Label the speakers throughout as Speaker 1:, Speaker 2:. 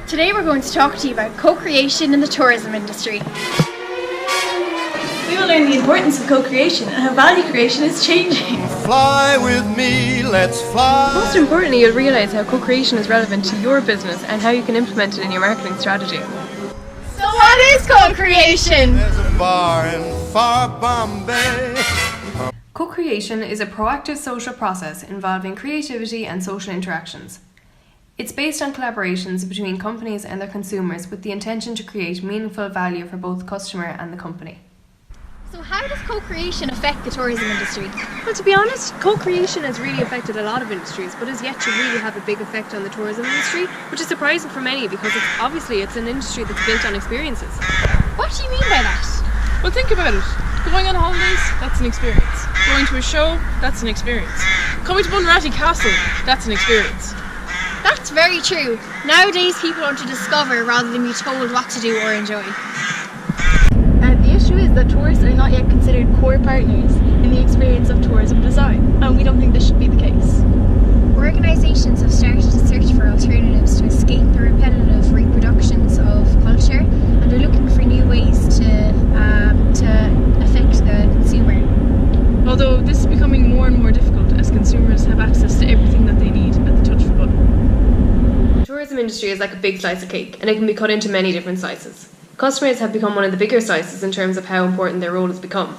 Speaker 1: Today we're going to talk to you about co-creation in the tourism industry.
Speaker 2: We will learn the importance of co-creation and how value creation is changing.
Speaker 3: Fly with me, let's fly.
Speaker 4: Most importantly, you'll realise how co-creation is relevant to your business and how you can implement it in your marketing strategy.
Speaker 1: So what is co-creation?
Speaker 3: There's a bar in far Bombay.
Speaker 4: Co-creation is a proactive social process involving creativity and social interactions. It's based on collaborations between companies and their consumers with the intention to create meaningful value for both the customer and the company.
Speaker 1: So how does co-creation affect the tourism industry?
Speaker 4: Well, to be honest, co-creation has really affected a lot of industries, but has yet to really have a big effect on the tourism industry, which is surprising for many because it's an industry that's built on experiences.
Speaker 1: What do you mean by that?
Speaker 5: Well, think about it. Going on holidays, that's an experience. Going to a show, that's an experience. Coming to Bunratty Castle, that's an experience.
Speaker 1: That's very true. Nowadays people want to discover rather than be told what to do or enjoy.
Speaker 2: The issue is that tourists are not yet considered core partners in the experience of tourism design, and we don't think this should be the case.
Speaker 1: Organisations have started to search for alternatives to escape the repetitive reproductions of culture, and are looking for new ways to affect the consumer.
Speaker 5: Although this is becoming more and more difficult as consumers have access to everything that they need at the touch of a button.
Speaker 4: The tourism industry is like a big slice of cake, and it can be cut into many different slices. Customers have become one of the bigger slices in terms of how important their role has become.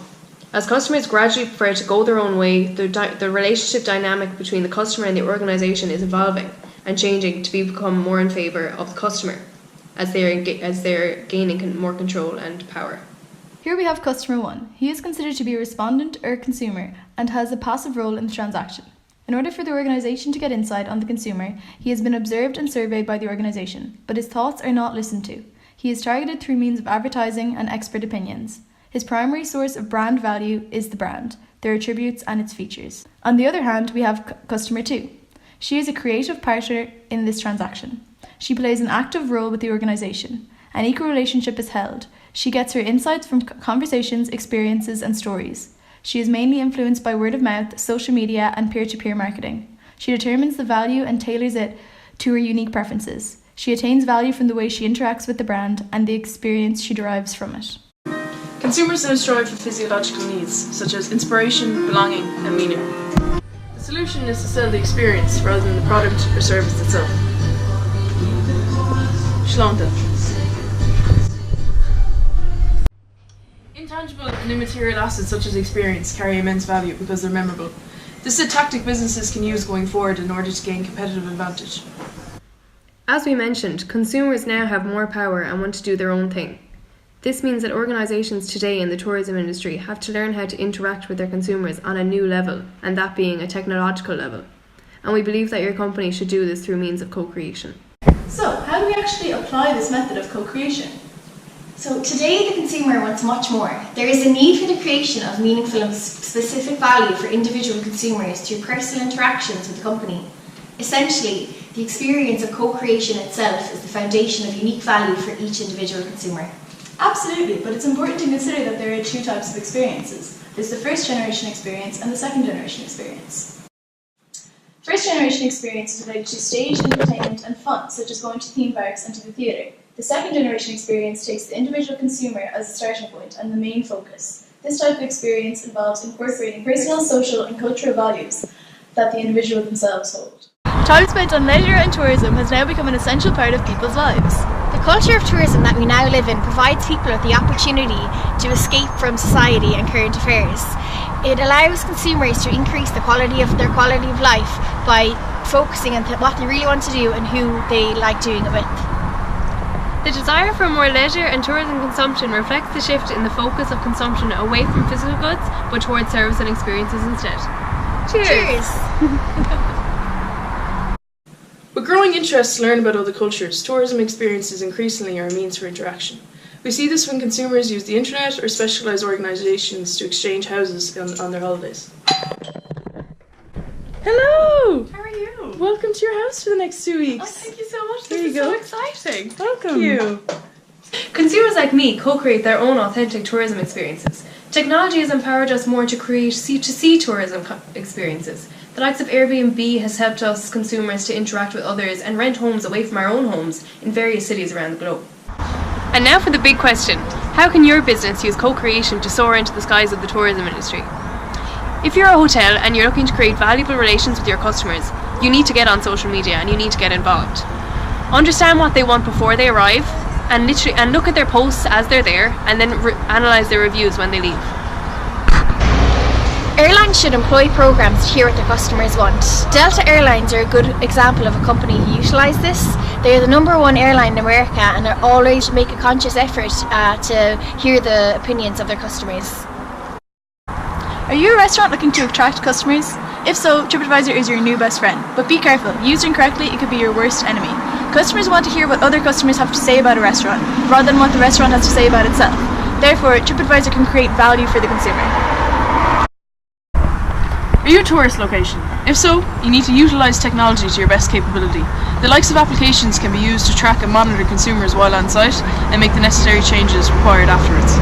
Speaker 4: As customers gradually prefer to go their own way, the relationship dynamic between the customer and the organisation is evolving and changing to become more in favour of the customer as they're gaining more control and power.
Speaker 6: Here we have customer 1. He is considered to be a respondent or consumer and has a passive role in the transaction. In order for the organisation to get insight on the consumer, he has been observed and surveyed by the organisation, but his thoughts are not listened to. He is targeted through means of advertising and expert opinions. His primary source of brand value is the brand, their attributes and its features. On the other hand, we have customer 2. She is a creative partner in this transaction. She plays an active role with the organisation. An equal relationship is held. She gets her insights from conversations, experiences and stories. She is mainly influenced by word of mouth, social media and peer-to-peer marketing. She determines the value and tailors it to her unique preferences. She attains value from the way she interacts with the brand and the experience she derives from it.
Speaker 5: Consumers now strive for physiological needs, such as inspiration, belonging, and meaning. The solution is to sell the experience rather than the product or service itself. Shlanta. Intangible and immaterial assets such as experience carry immense value because they're memorable. This is a tactic businesses can use going forward in order to gain competitive advantage.
Speaker 4: As we mentioned, consumers now have more power and want to do their own thing. This means that organisations today in the tourism industry have to learn how to interact with their consumers on a new level, and that being a technological level. And we believe that your company should do this through means of co-creation.
Speaker 2: So, how do we actually apply this method of co-creation?
Speaker 1: So today the consumer wants much more. There is a need for the creation of meaningful and specific value for individual consumers through personal interactions with the company. Essentially, the experience of co-creation itself is the foundation of unique value for each individual consumer.
Speaker 2: Absolutely, but it's important to consider that there are 2 types of experiences. There's the first generation experience and the second generation experience. First generation experience is related to stage entertainment and fun, such as going to theme parks and to the theatre. The second generation experience takes the individual consumer as a starting point and the main focus. This type of experience involves incorporating personal, social and cultural values that the individual themselves hold. Time spent on leisure and tourism has now become an essential part of people's lives.
Speaker 1: The culture of tourism that we now live in provides people with the opportunity to escape from society and current affairs. It allows consumers to increase the quality of life by focusing on what they really want to do and who they like doing it with.
Speaker 4: The desire for more leisure and tourism consumption reflects the shift in the focus of consumption away from physical goods, but towards service and experiences instead. Cheers!
Speaker 5: With growing interest to learn about other cultures, tourism experiences increasingly are a means for interaction. We see this when consumers use the internet or specialised organisations to exchange houses on their holidays. Hello!
Speaker 7: How are you?
Speaker 5: Welcome to your house for the next 2 weeks.
Speaker 7: Oh, thank you so much.
Speaker 5: There
Speaker 7: This
Speaker 5: you
Speaker 7: is
Speaker 5: go.
Speaker 7: so exciting.
Speaker 5: Welcome.
Speaker 7: Thank you.
Speaker 4: Consumers like me co-create their own authentic tourism experiences. Technology has empowered us more to create C2C tourism experiences. The likes of Airbnb has helped us consumers to interact with others and rent homes away from our own homes in various cities around the globe. And now for the big question. How can your business use co-creation to soar into the skies of the tourism industry? If you're a hotel and you're looking to create valuable relations with your customers, you need to get on social media and you need to get involved. Understand what they want before they arrive and look at their posts as they're there and then analyse their reviews when they leave.
Speaker 1: Airlines should employ programs to hear what their customers want. Delta Airlines are a good example of a company who utilise this. They are the #1 airline in America and are always make a conscious effort to hear the opinions of their customers.
Speaker 2: Are you a restaurant looking to attract customers? If so, TripAdvisor is your new best friend. But be careful, used incorrectly, it could be your worst enemy. Customers want to hear what other customers have to say about a restaurant, rather than what the restaurant has to say about itself. Therefore, TripAdvisor can create value for the consumer.
Speaker 5: Are you a tourist location? If so, you need to utilise technology to your best capability. The likes of applications can be used to track and monitor consumers while on site and make the necessary changes required afterwards.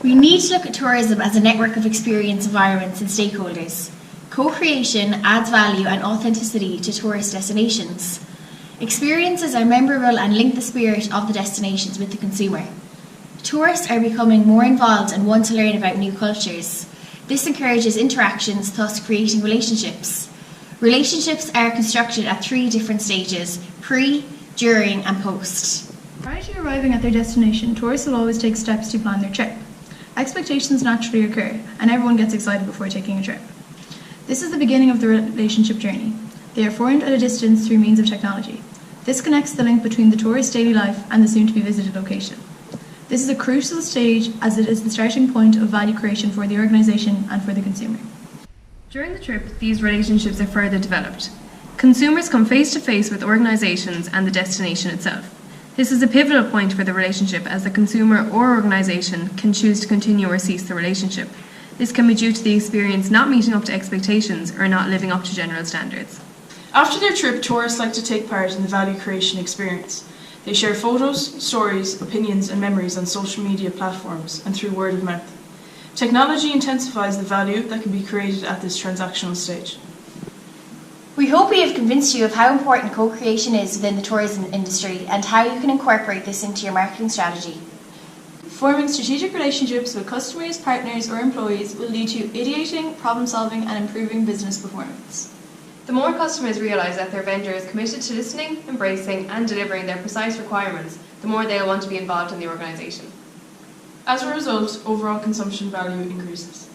Speaker 1: We need to look at tourism as a network of experience environments and stakeholders. Co-creation adds value and authenticity to tourist destinations. Experiences are memorable and link the spirit of the destinations with the consumer. Tourists are becoming more involved and want to learn about new cultures. This encourages interactions, thus creating relationships. Relationships are constructed at 3 different stages: pre, during and post.
Speaker 6: Prior to arriving at their destination, tourists will always take steps to plan their trip. Expectations naturally occur, and everyone gets excited before taking a trip. This is the beginning of the relationship journey. They are formed at a distance through means of technology. This connects the link between the tourist's daily life and the soon-to-be-visited location. This is a crucial stage as it is the starting point of value creation for the organisation and for the consumer.
Speaker 4: During the trip, these relationships are further developed. Consumers come face to face with organisations and the destination itself. This is a pivotal point for the relationship as the consumer or organisation can choose to continue or cease the relationship. This can be due to the experience not meeting up to expectations or not living up to general standards.
Speaker 5: After their trip, tourists like to take part in the value creation experience. They share photos, stories, opinions and memories on social media platforms and through word of mouth. Technology intensifies the value that can be created at this transactional stage.
Speaker 1: We hope we have convinced you of how important co-creation is within the tourism industry and how you can incorporate this into your marketing strategy.
Speaker 2: Forming strategic relationships with customers, partners or employees will lead to ideating, problem solving and improving business performance.
Speaker 4: The more customers realise that their vendor is committed to listening, embracing and delivering their precise requirements, the more they'll want to be involved in the organisation.
Speaker 5: As a result, overall consumption value increases.